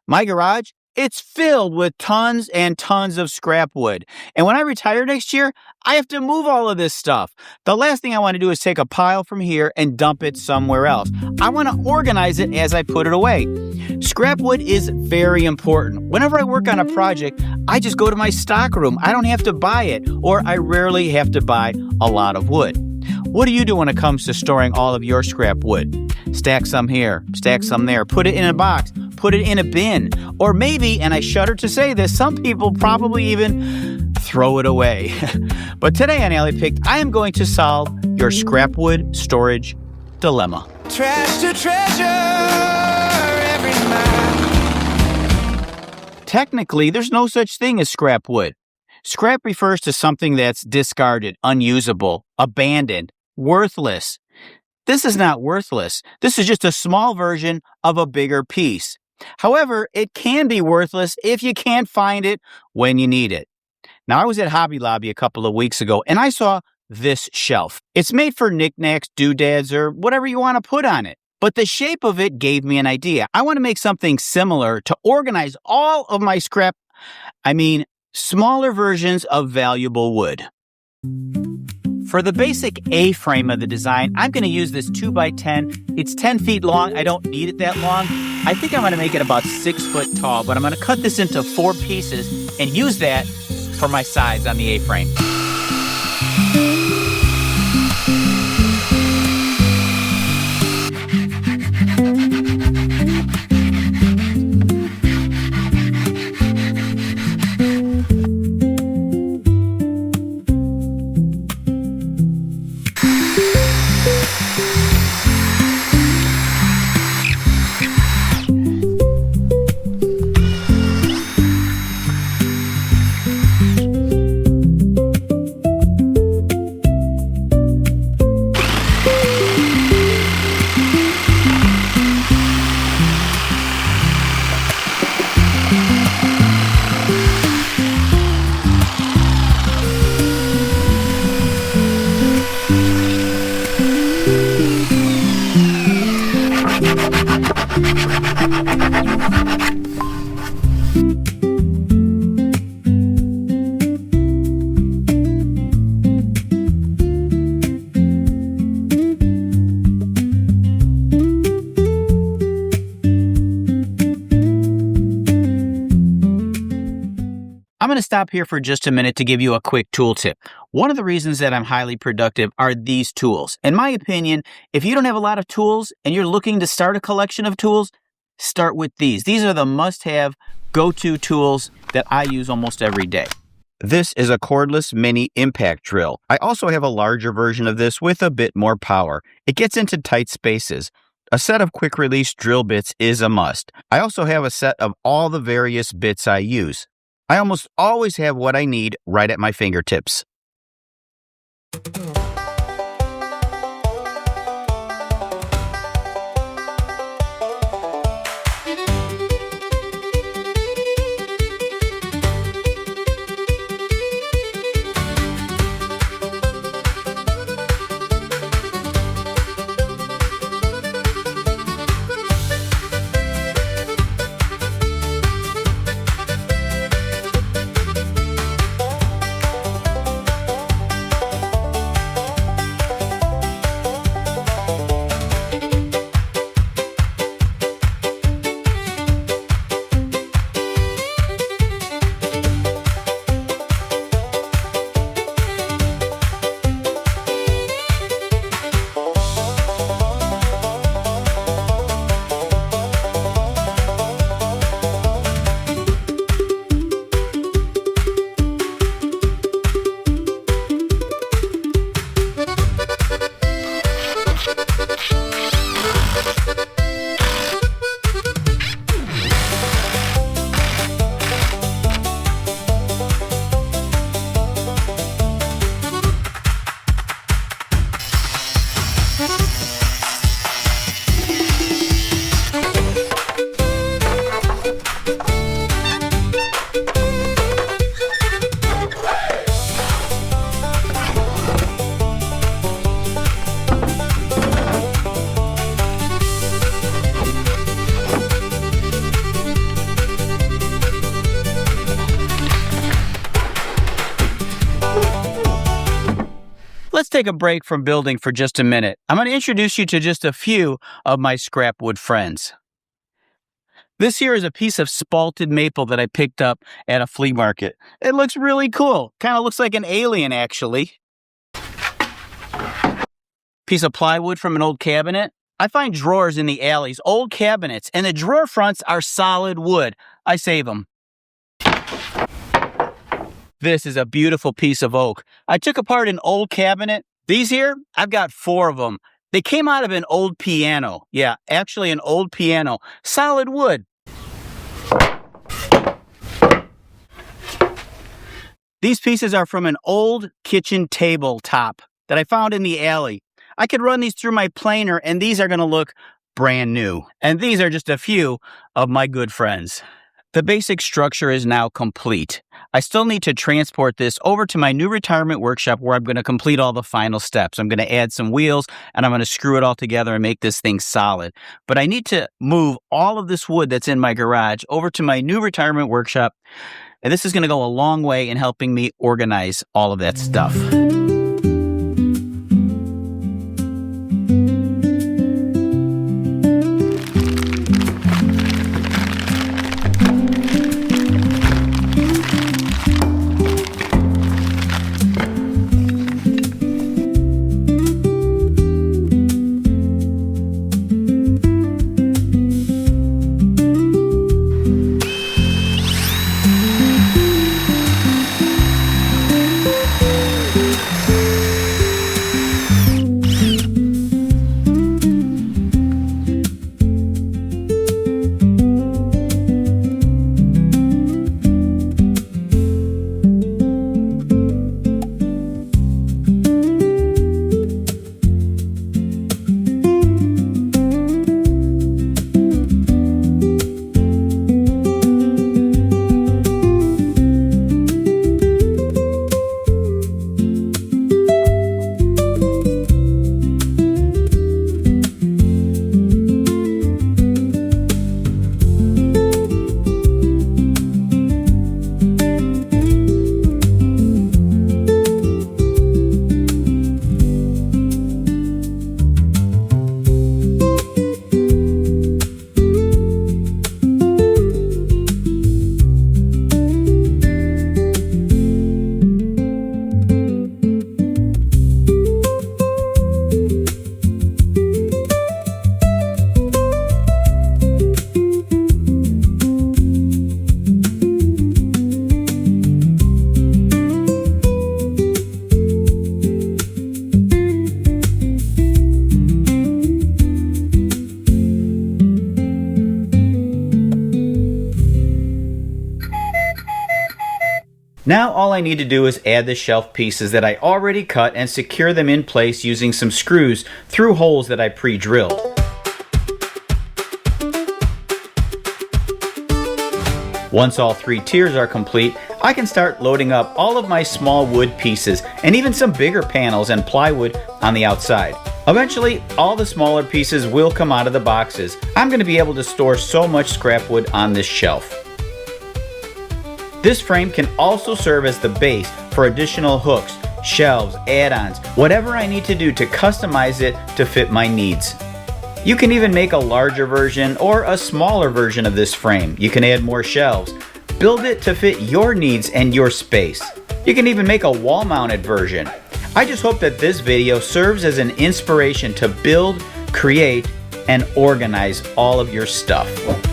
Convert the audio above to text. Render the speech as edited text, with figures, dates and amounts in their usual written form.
My garage, it's filled with tons and tons of scrap wood. And when I retire next year, I have to move all of this stuff. The last thing I want to do is take a pile from here and dump it somewhere else. I want to organize it as I put it away. Scrap wood is very important. Whenever I work on a project, I just go to my stock room. I don't have to buy it, or I rarely have to buy a lot of wood. What do you do when it comes to storing all of your scrap wood? Stack some here, stack some there, put it in a box, put it in a bin, or maybe, and I shudder to say this, some people probably even throw it away. But today on Alley Picked, I am going to solve your scrap wood storage dilemma. Trash to treasure every night. Technically, there's no such thing as scrap wood. Scrap refers to something that's discarded, unusable, abandoned, worthless. This is not worthless. This is just a small version of a bigger piece. However, it can be worthless if you can't find it when you need it. Now, I was at Hobby Lobby a couple of weeks ago, and I saw this shelf. It's made for knickknacks, doodads, or whatever you want to put on it. But the shape of it gave me an idea. I want to make something similar to organize all of my smaller versions of valuable wood. For the basic A-frame of the design, I'm going to use this 2x10. It's 10 feet long. I don't need it that long. I think I'm going to make it about 6 foot tall, but I'm going to cut this into 4 pieces and use that for my sides on the A-frame. I'm going to stop here for just a minute to give you a quick tool tip. One of the reasons that I'm highly productive are these tools. In my opinion, if you don't have a lot of tools and you're looking to start a collection of tools, start with these. These are the must-have, go-to tools that I use almost every day. This is a cordless mini impact drill. I also have a larger version of this with a bit more power. It gets into tight spaces. A set of quick-release drill bits is a must. I also have a set of all the various bits I use. I almost always have what I need right at my fingertips. Let's take a break from building for just a minute. I'm going to introduce you to just a few of my scrap wood friends. This here is a piece of spalted maple that I picked up at a flea market. It looks really cool. Kind of looks like an alien, actually. Piece of plywood from an old cabinet. I find drawers in the alleys, old cabinets, and the drawer fronts are solid wood. I save them. This is a beautiful piece of oak. I took apart an old cabinet. These here, I've got 4 of them. They came out of an old piano. Yeah, actually an old piano. Solid wood. These pieces are from an old kitchen tabletop that I found in the alley. I could run these through my planer and these are going to look brand new. And these are just a few of my good friends. The basic structure is now complete. I still need to transport this over to my new retirement workshop where I'm going to complete all the final steps. I'm going to add some wheels and I'm going to screw it all together and make this thing solid. But I need to move all of this wood that's in my garage over to my new retirement workshop. And this is going to go a long way in helping me organize all of that stuff. Now all I need to do is add the shelf pieces that I already cut and secure them in place using some screws through holes that I pre-drilled. Once all 3 tiers are complete, I can start loading up all of my small wood pieces and even some bigger panels and plywood on the outside. Eventually, all the smaller pieces will come out of the boxes. I'm going to be able to store so much scrap wood on this shelf. This frame can also serve as the base for additional hooks, shelves, add-ons, whatever I need to do to customize it to fit my needs. You can even make a larger version or a smaller version of this frame. You can add more shelves. Build it to fit your needs and your space. You can even make a wall-mounted version. I just hope that this video serves as an inspiration to build, create, and organize all of your stuff.